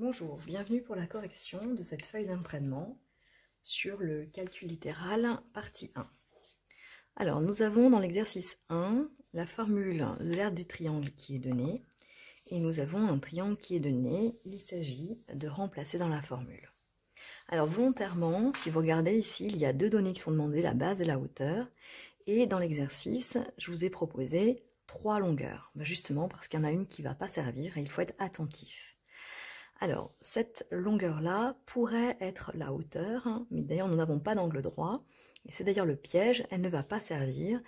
Bonjour, bienvenue pour la correction de cette feuille d'entraînement sur le calcul littéral, partie 1. Alors, nous avons dans l'exercice 1 la formule de l'aire du triangle qui est donnée, et nous avons un triangle qui est donné, il s'agit de remplacer dans la formule. Alors, volontairement, si vous regardez ici, il y a deux données qui sont demandées, la base et la hauteur, et dans l'exercice, je vous ai proposé 3 longueurs, justement parce qu'il y en a une qui ne va pas servir et il faut être attentif. Alors, cette longueur-là pourrait être la hauteur, mais d'ailleurs nous n'avons pas d'angle droit, et c'est d'ailleurs le piège, elle ne va pas servir.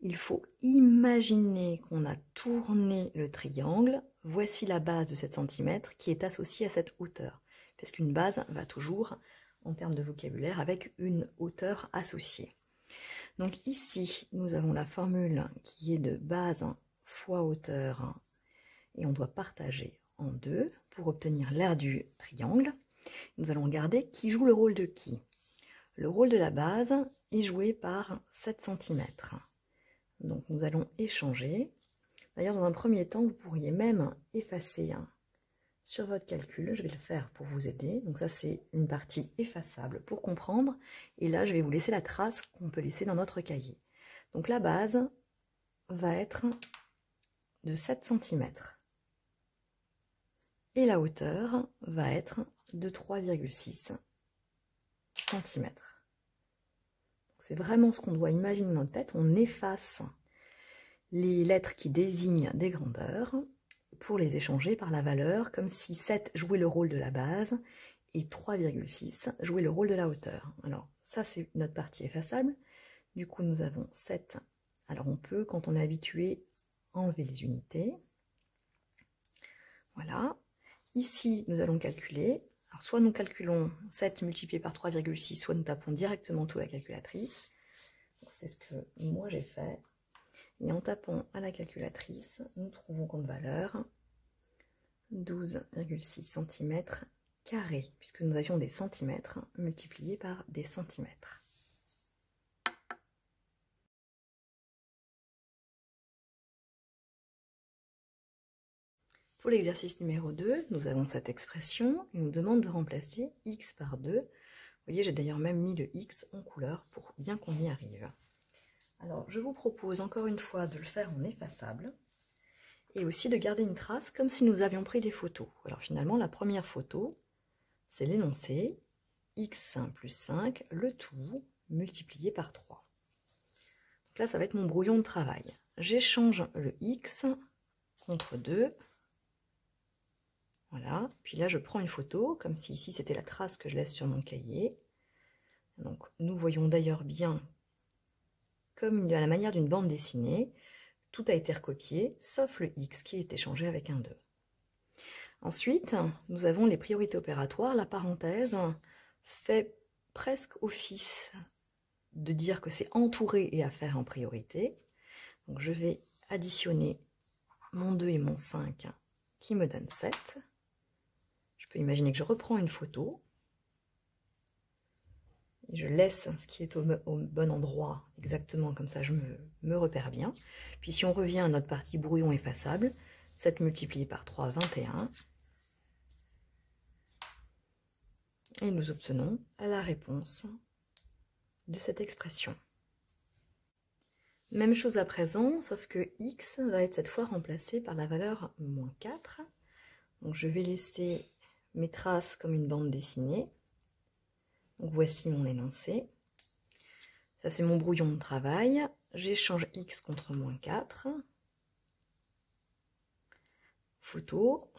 Il faut imaginer qu'on a tourné le triangle, voici la base de 7 cm qui est associée à cette hauteur, parce qu'une base va toujours, en termes de vocabulaire, avec une hauteur associée. Donc ici, nous avons la formule qui est de base fois hauteur, et on doit partager en 2 pour obtenir l'aire du triangle. Nous allons regarder qui joue le rôle de qui. Le rôle de la base est joué par 7 cm. Donc nous allons échanger. D'ailleurs, dans un premier temps, vous pourriez même effacer sur votre calcul. Je vais le faire pour vous aider. Donc ça, c'est une partie effaçable pour comprendre. Et là, je vais vous laisser la trace qu'on peut laisser dans notre cahier. Donc la base va être de 7 cm. Et la hauteur va être de 3,6 cm. C'est vraiment ce qu'on doit imaginer dans notre tête. On efface les lettres qui désignent des grandeurs pour les échanger par la valeur, comme si 7 jouait le rôle de la base et 3,6 jouait le rôle de la hauteur. Alors ça, c'est notre partie effaçable. Du coup, nous avons 7. Alors on peut, quand on est habitué, enlever les unités. Voilà. Ici, nous allons calculer. Alors, soit nous calculons 7 multiplié par 3,6, soit nous tapons directement tout à la calculatrice. C'est ce que moi j'ai fait. Et en tapant à la calculatrice, nous trouvons comme valeur 12,6 cm carrés, puisque nous avions des centimètres multipliés par des centimètres. Pour l'exercice numéro 2, nous avons cette expression et on nous demande de remplacer x par 2. Vous voyez, j'ai d'ailleurs même mis le x en couleur pour bien qu'on y arrive. Alors, je vous propose encore une fois de le faire en effaçable et aussi de garder une trace comme si nous avions pris des photos. Alors finalement, la première photo, c'est l'énoncé x1 plus 5, le tout multiplié par 3. Donc là, ça va être mon brouillon de travail. J'échange le x contre 2. Voilà, puis là je prends une photo, comme si ici c'était la trace que je laisse sur mon cahier. Donc nous voyons d'ailleurs bien, comme à la manière d'une bande dessinée, tout a été recopié, sauf le x qui est échangé avec un 2. Ensuite, nous avons les priorités opératoires. La parenthèse fait presque office de dire que c'est entouré et à faire en priorité. Donc je vais additionner mon 2 et mon 5 qui me donne 7. Je peux imaginer que je reprends une photo, et je laisse ce qui est au bon endroit, exactement comme ça je me repère bien. Puis si on revient à notre partie brouillon effaçable, 7 multiplié par 3, 21. Et nous obtenons la réponse de cette expression. Même chose à présent, sauf que x va être cette fois remplacé par la valeur moins 4. Donc je vais laisser mes traces comme une bande dessinée. Donc voici mon énoncé. Ça c'est mon brouillon de travail. J'échange x contre moins 4. Photo.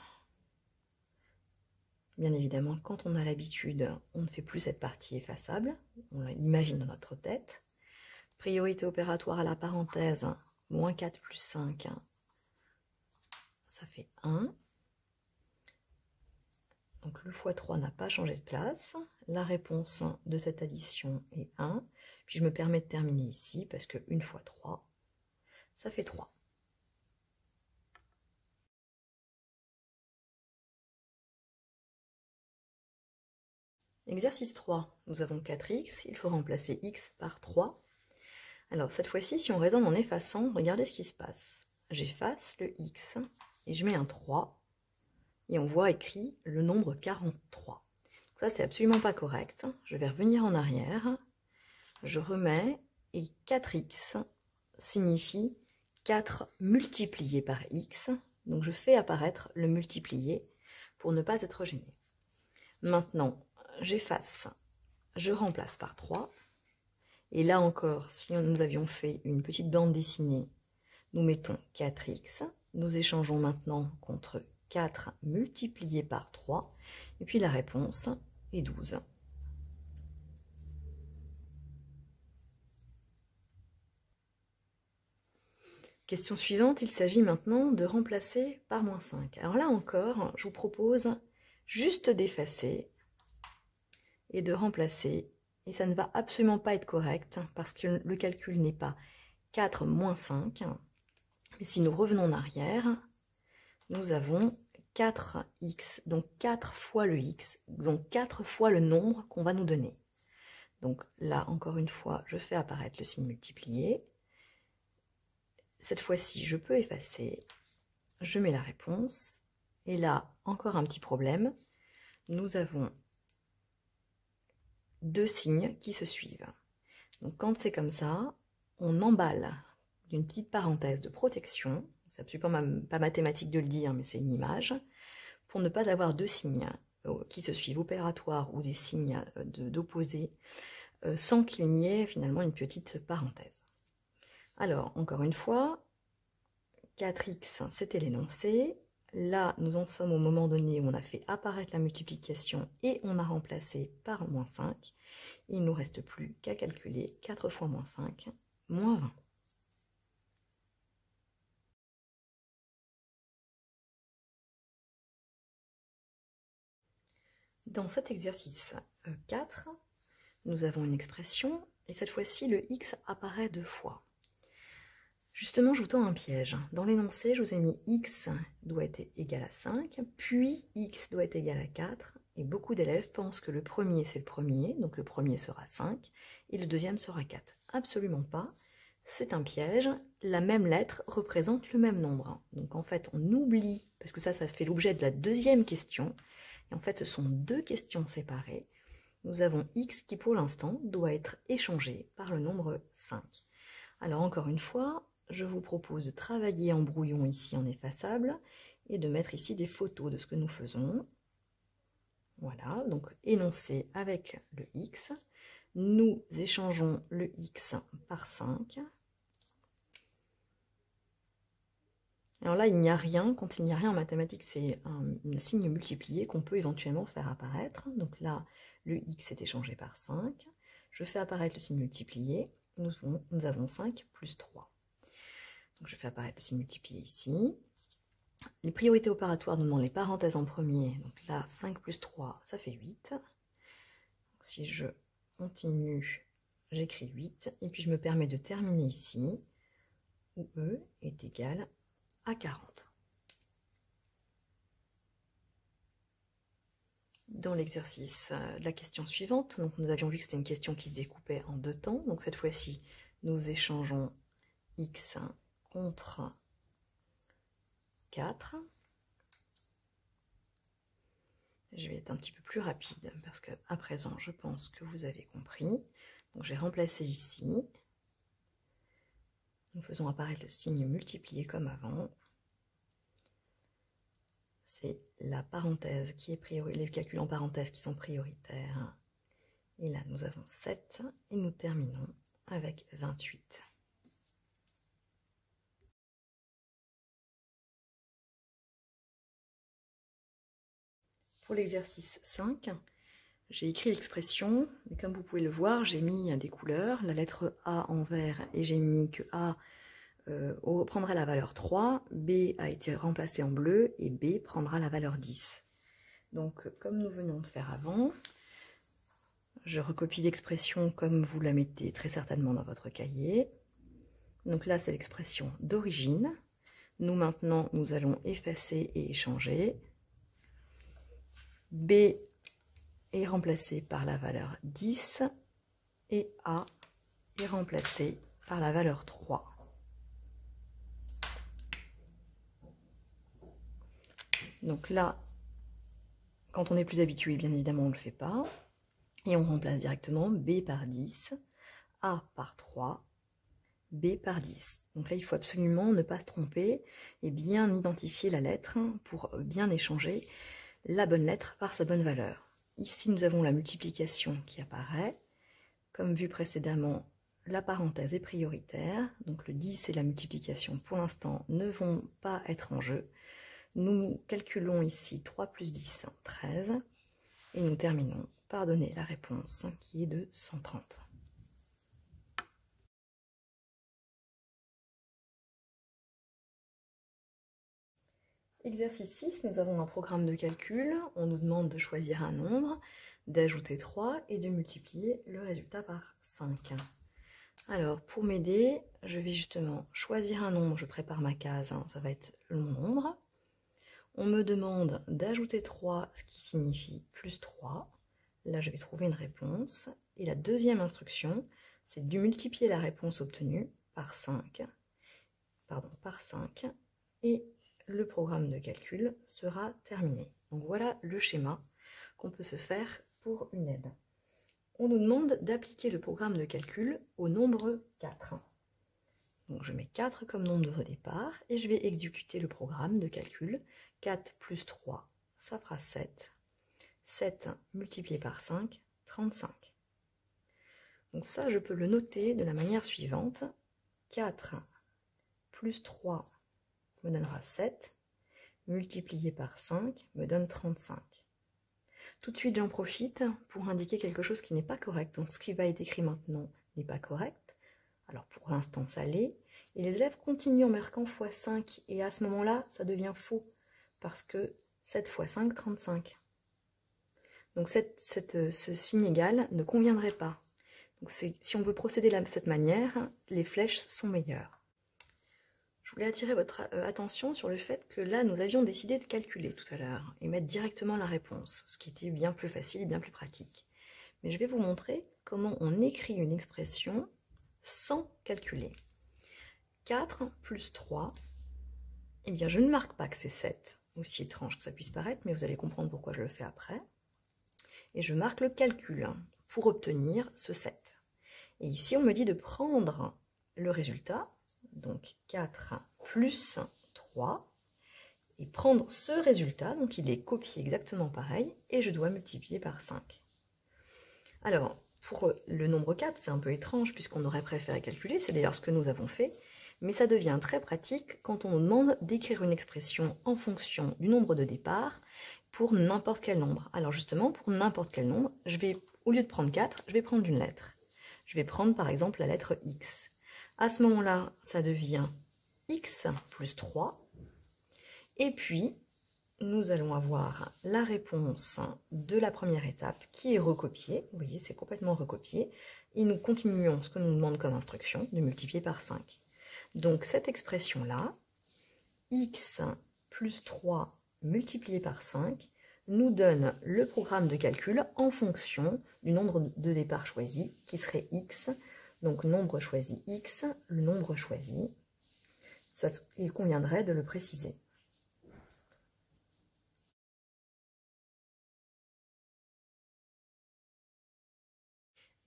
Bien évidemment, quand on a l'habitude, on ne fait plus cette partie effaçable. On l'imagine dans notre tête. Priorité opératoire à la parenthèse, moins 4 plus 5, ça fait 1. Donc le x3 n'a pas changé de place. La réponse de cette addition est 1. Puis je me permets de terminer ici parce que 1 fois 3, ça fait 3. Exercice 3, nous avons 4x, il faut remplacer x par 3. Alors cette fois-ci, si on raisonne en effaçant, regardez ce qui se passe. J'efface le x et je mets un 3 et on voit écrit le nombre 43. Donc ça, c'est absolument pas correct. Je vais revenir en arrière. Je remets et 4x signifie 4 multiplié par x. Donc je fais apparaître le multiplié pour ne pas être gêné. Maintenant, j'efface, je remplace par 3. Et là encore, si nous avions fait une petite bande dessinée, nous mettons 4x. Nous échangeons maintenant contre 4 multiplié par 3. Et puis la réponse est 12. Question suivante, il s'agit maintenant de remplacer par moins 5. Alors là encore, je vous propose juste d'effacer et de remplacer. Et ça ne va absolument pas être correct parce que le calcul n'est pas 4 moins 5. Mais si nous revenons en arrière, nous avons 4x, donc 4 fois le x, donc 4 fois le nombre qu'on va nous donner. Donc là, encore une fois, je fais apparaître le signe multiplié. Cette fois-ci, je peux effacer, je mets la réponse, et là, encore un petit problème, nous avons deux signes qui se suivent. Donc quand c'est comme ça, on emballe d'une petite parenthèse de protection, c'est absolument pas mathématique de le dire, mais c'est une image, pour ne pas avoir deux signes qui se suivent, opératoires ou des signes d'opposés, sans qu'il n'y ait finalement une petite parenthèse. Alors, encore une fois, 4x, c'était l'énoncé. Là, nous en sommes au moment donné où on a fait apparaître la multiplication et on a remplacé par moins 5. Il ne nous reste plus qu'à calculer 4 fois moins 5, moins 20. Dans cet exercice 4, nous avons une expression et cette fois-ci, le x apparaît 2 fois. Justement, je vous tends un piège. Dans l'énoncé, je vous ai mis x doit être égal à 5, puis x doit être égal à 4, et beaucoup d'élèves pensent que le premier, c'est le premier, donc le premier sera 5, et le deuxième sera 4. Absolument pas, c'est un piège, la même lettre représente le même nombre. Donc en fait, on oublie, parce que ça fait l'objet de la deuxième question, et en fait, ce sont deux questions séparées. Nous avons x qui, pour l'instant, doit être échangé par le nombre 5. Alors encore une fois, je vous propose de travailler en brouillon ici en effaçable et de mettre ici des photos de ce que nous faisons. Voilà, donc énoncé avec le x. Nous échangeons le x par 5. Alors là, il n'y a rien. Quand il n'y a rien en mathématiques, c'est un signe multiplié qu'on peut éventuellement faire apparaître. Donc là, le x est échangé par 5. Je fais apparaître le signe multiplié. Nous avons 5 plus 3. Donc je fais apparaître le signe multiplié ici. Les priorités opératoires nous demandent les parenthèses en premier. Donc là, 5 plus 3, ça fait 8. Donc si je continue, j'écris 8. Et puis je me permets de terminer ici, où E est égal à 40. Dans l'exercice de la question suivante, donc nous avions vu que c'était une question qui se découpait en deux temps. Donc cette fois-ci, nous échangeons x contre 4. Je vais être un petit peu plus rapide parce qu'à présent, je pense que vous avez compris. Donc j'ai remplacé ici. Nous faisons apparaître le signe multiplié comme avant. C'est la parenthèse qui est prioritaire, les calculs en parenthèse qui sont prioritaires. Et là, nous avons 7 et nous terminons avec 28. Pour l'exercice 5, j'ai écrit l'expression, mais comme vous pouvez le voir, j'ai mis des couleurs, la lettre A en vert, et j'ai mis que A prendra la valeur 3, B a été remplacé en bleu, et B prendra la valeur 10. Donc, comme nous venions de faire avant, je recopie l'expression comme vous la mettez très certainement dans votre cahier. Donc là, c'est l'expression d'origine. Nous, maintenant, nous allons effacer et échanger. B est remplacé par la valeur 10 et A est remplacé par la valeur 3. Donc là, quand on est plus habitué, bien évidemment, on ne le fait pas. Et on remplace directement B par 10, A par 3, B par 10. Donc là, il faut absolument ne pas se tromper et bien identifier la lettre pour bien échanger la bonne lettre par sa bonne valeur. Ici, nous avons la multiplication qui apparaît. Comme vu précédemment, la parenthèse est prioritaire. Donc le 10 et la multiplication, pour l'instant, ne vont pas être en jeu. Nous calculons ici 3 plus 10, 13. Et nous terminons par donner la réponse qui est de 130. Exercice 6, nous avons un programme de calcul. On nous demande de choisir un nombre, d'ajouter 3 et de multiplier le résultat par 5. Alors, pour m'aider, je vais justement choisir un nombre. Je prépare ma case, ça va être le nombre. On me demande d'ajouter 3, ce qui signifie plus 3. Là, je vais trouver une réponse. Et la deuxième instruction, c'est de multiplier la réponse obtenue par 5. Et le programme de calcul sera terminé. Donc voilà le schéma qu'on peut se faire pour une aide. On nous demande d'appliquer le programme de calcul au nombre 4. Donc je mets 4 comme nombre de départ et je vais exécuter le programme de calcul. 4 plus 3, ça fera 7. 7 multiplié par 5, 35. Donc ça, je peux le noter de la manière suivante. 4 plus 3 me donnera 7, multiplié par 5 me donne 35. Tout de suite, j'en profite pour indiquer quelque chose qui n'est pas correct. Donc ce qui va être écrit maintenant n'est pas correct. Alors pour l'instant, ça l'est. Et les élèves continuent en marquant x5. Et à ce moment-là, ça devient faux. Parce que 7 x 5, 35. Donc ce signe égal ne conviendrait pas. Donc si on veut procéder de cette manière, les flèches sont meilleures. Je voulais attirer votre attention sur le fait que là, nous avions décidé de calculer tout à l'heure et mettre directement la réponse, ce qui était bien plus facile et bien plus pratique. Mais je vais vous montrer comment on écrit une expression sans calculer. 4 plus 3, eh bien je ne marque pas que c'est 7, aussi étrange que ça puisse paraître, mais vous allez comprendre pourquoi je le fais après. Et je marque le calcul pour obtenir ce 7. Et ici, on me dit de prendre le résultat, donc 4 plus 3, et prendre ce résultat, donc il est copié exactement pareil, et je dois multiplier par 5. Alors, pour le nombre 4, c'est un peu étrange puisqu'on aurait préféré calculer, c'est d'ailleurs ce que nous avons fait, mais ça devient très pratique quand on nous demande d'écrire une expression en fonction du nombre de départ pour n'importe quel nombre. Alors justement, pour n'importe quel nombre, je vais, au lieu de prendre 4, je vais prendre une lettre. Je vais prendre par exemple la lettre X. À ce moment-là, ça devient X plus 3. Et puis, nous allons avoir la réponse de la première étape qui est recopiée. Vous voyez, c'est complètement recopié. Et nous continuons ce que nous demande comme instruction, de multiplier par 5. Donc cette expression-là, X plus 3 multiplié par 5, nous donne le programme de calcul en fonction du nombre de départ choisi, qui serait X. Donc nombre choisi X, le nombre choisi, il conviendrait de le préciser.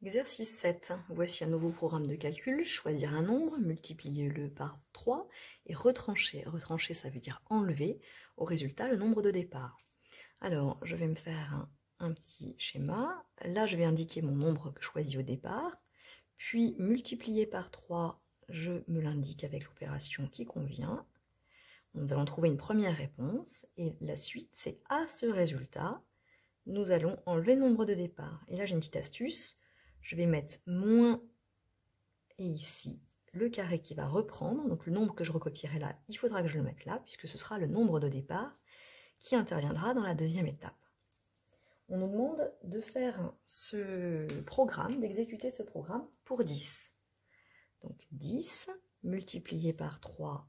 Exercice 7. Voici un nouveau programme de calcul. Choisir un nombre, multiplier-le par 3 et retrancher. Retrancher, ça veut dire enlever au résultat le nombre de départ. Alors, je vais me faire un petit schéma. Là, je vais indiquer mon nombre choisi au départ. Puis, multiplier par 3, je me l'indique avec l'opération qui convient. Nous allons trouver une première réponse. Et la suite, c'est à ce résultat, nous allons enlever le nombre de départ. Et là, j'ai une petite astuce. Je vais mettre moins et ici le carré qui va reprendre. Donc le nombre que je recopierai là, il faudra que je le mette là, puisque ce sera le nombre de départ qui interviendra dans la deuxième étape. On nous demande de faire ce programme, d'exécuter ce programme pour 10. Donc 10 multiplié par 3,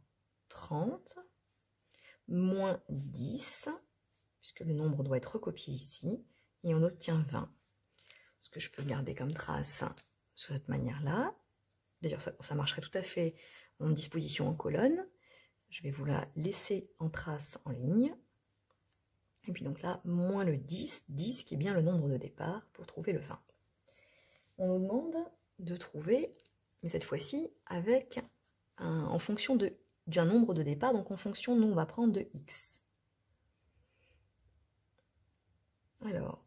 30, moins 10, puisque le nombre doit être recopié ici, et on obtient 20. Ce que je peux garder comme trace de cette manière-là. D'ailleurs, ça marcherait tout à fait en disposition en colonne. Je vais vous la laisser en trace en ligne. Et puis donc là, moins le 10, 10 qui est bien le nombre de départ pour trouver le 20. On nous demande de trouver, mais cette fois-ci avec en fonction d'un nombre de départ, donc en fonction, nous on va prendre de x. Alors,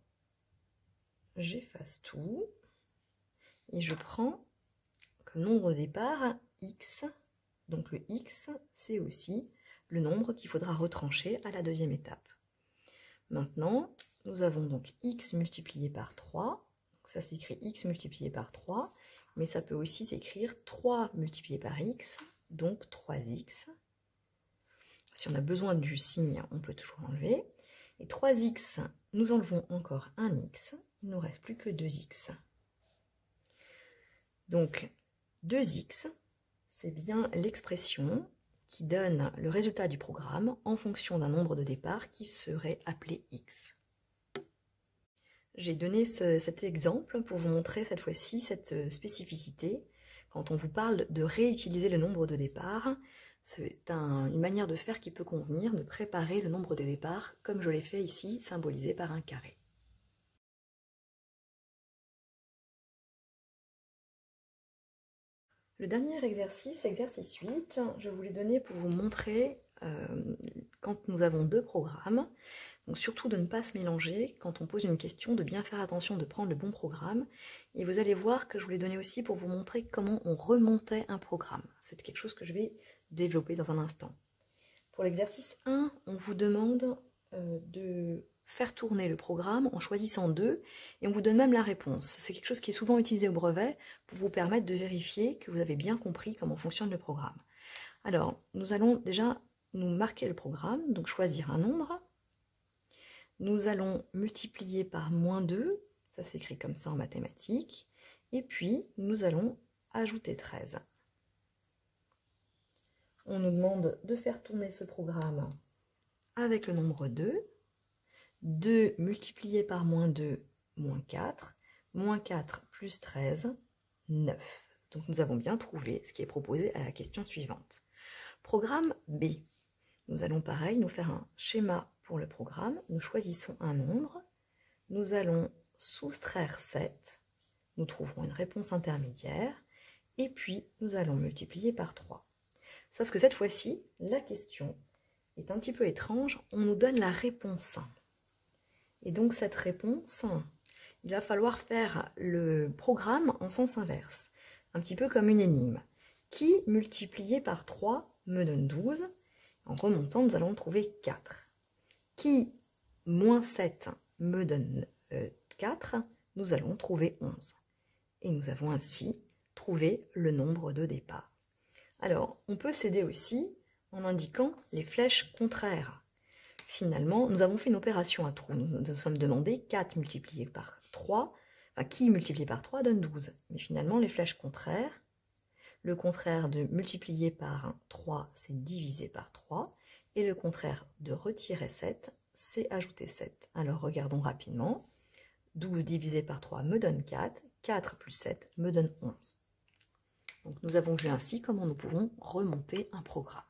j'efface tout et je prends comme nombre de départ x. Donc le x, c'est aussi le nombre qu'il faudra retrancher à la deuxième étape. Maintenant, nous avons donc x multiplié par 3. Donc ça s'écrit x multiplié par 3, mais ça peut aussi s'écrire 3 multiplié par x, donc 3x. Si on a besoin du signe, on peut toujours enlever. Et 3x, nous enlevons encore un x, il ne nous reste plus que 2x. Donc 2x, c'est bien l'expression qui donne le résultat du programme en fonction d'un nombre de départ qui serait appelé x. J'ai donné cet exemple pour vous montrer cette fois-ci cette spécificité. Quand on vous parle de réutiliser le nombre de départ, c'est une manière de faire qui peut convenir, de préparer le nombre de départ comme je l'ai fait ici, symbolisé par un carré. Le dernier exercice, exercice 8, je vous l'ai donné pour vous montrer quand nous avons deux programmes, donc surtout de ne pas se mélanger quand on pose une question, de bien faire attention de prendre le bon programme. Et vous allez voir que je vous l'ai donné aussi pour vous montrer comment on remontait un programme. C'est quelque chose que je vais développer dans un instant. Pour l'exercice 1, on vous demande de faire tourner le programme en choisissant 2 et on vous donne même la réponse. C'est quelque chose qui est souvent utilisé au brevet pour vous permettre de vérifier que vous avez bien compris comment fonctionne le programme. Alors, nous allons déjà nous marquer le programme, donc choisir un nombre. Nous allons multiplier par moins 2, ça s'écrit comme ça en mathématiques, et puis nous allons ajouter 13. On nous demande de faire tourner ce programme avec le nombre 2. 2 multiplié par moins 2, moins 4. Moins 4 plus 13, 9. Donc nous avons bien trouvé ce qui est proposé à la question suivante. Programme B. Nous allons pareil, nous faire un schéma pour le programme. Nous choisissons un nombre. Nous allons soustraire 7. Nous trouverons une réponse intermédiaire. Et puis, nous allons multiplier par 3. Sauf que cette fois-ci, la question est un petit peu étrange. On nous donne la réponse. Et donc, cette réponse, il va falloir faire le programme en sens inverse. Un petit peu comme une énigme. Qui multiplié par 3 me donne 12 ? En remontant, nous allons trouver 4. Qui moins 7 me donne 4 ? Nous allons trouver 11. Et nous avons ainsi trouvé le nombre de départ. Alors, on peut s'aider aussi en indiquant les flèches contraires. Finalement, nous avons fait une opération à trous. Nous nous sommes demandé 4 multiplié par 3. Enfin, qui multiplié par 3 donne 12. Mais finalement, les flèches contraires, le contraire de multiplier par 3, c'est diviser par 3. Et le contraire de retirer 7, c'est ajouter 7. Alors, regardons rapidement. 12 divisé par 3 me donne 4. 4 plus 7 me donne 11. Donc, nous avons vu ainsi comment nous pouvons remonter un programme.